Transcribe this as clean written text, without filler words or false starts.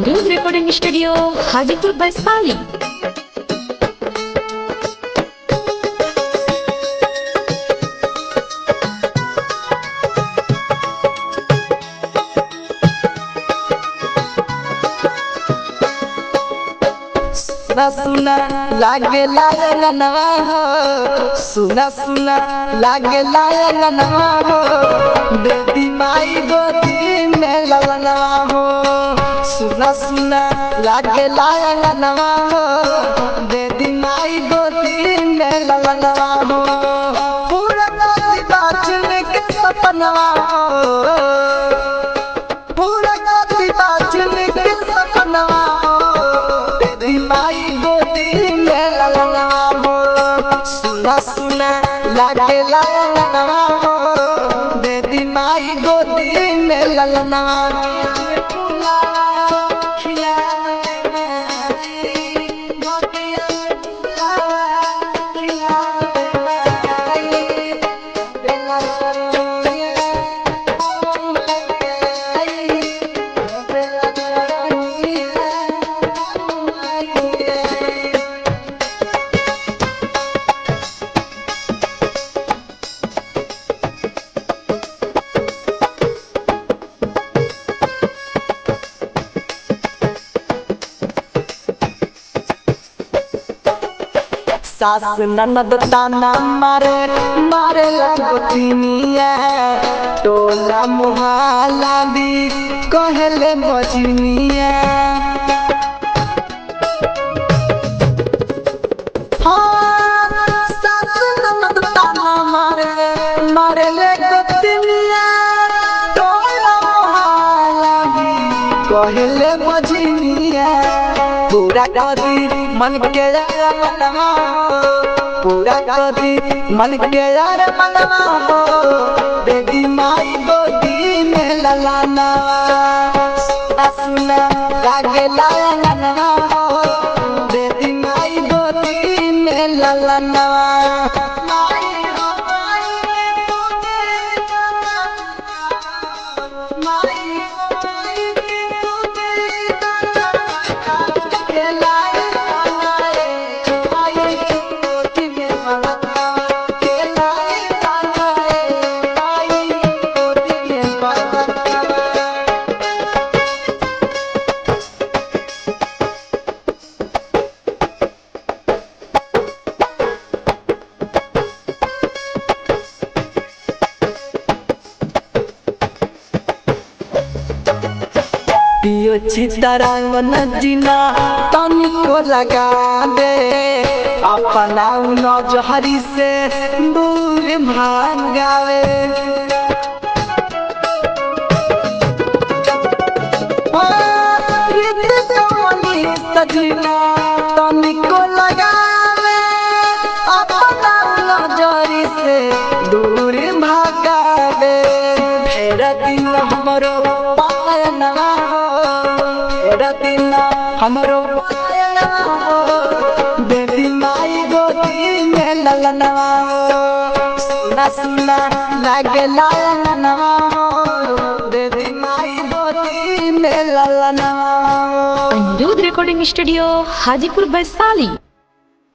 Anirudh recording studio Hajipur Vaishali. सुना सुना लागे लायनवा हो, सुना सुना लागे लायनवा हो, बेटी माई गोदी में ललनवा हो। सुना सुना लागे लायनवा हो, बेटी माई गोदी में ललनवा हो। पूरा गोदी बाचन के सपनवा हो, पूरा गोदी बाचन के सपनवा हो, माई गोदी में ललनवा हो। सुना सुना लागे लायनवा हो, बेटी माई गोदी में ललनवा हो। सास ननद ताना मारे मारे लगोतिनिया, टोला मुहाला भी कहले बजनिया। हाँ सास ननद ताना मारे मारे लगोतिनिया, टोला मुहाला भी कहले बजनिया। पूरा कदी मन के यार मनवा हो, पूरा कदी मन के यार मनवा हो, बेटी माई गोदी में ललनवा। सुना सुना लागे लायनवा हो, बेटी माई गोदी में ललनवा। पियो चितरंगन जीना तनिको लगा दे, अपना नजहरी से दूर भागावे। सजना तनिको लगावे, अपना नजहरी से दूर भागावे। फेर दिन हमरो पायनवा हो, दिन हमरो पायनवा हो, बेटी माई गोदी में ललनवा हो। सुना सुना लागे लायनवा हो, बेटी माई गोदी में ललनवा हो। Anirudh recording studio Hajipur Vaishali.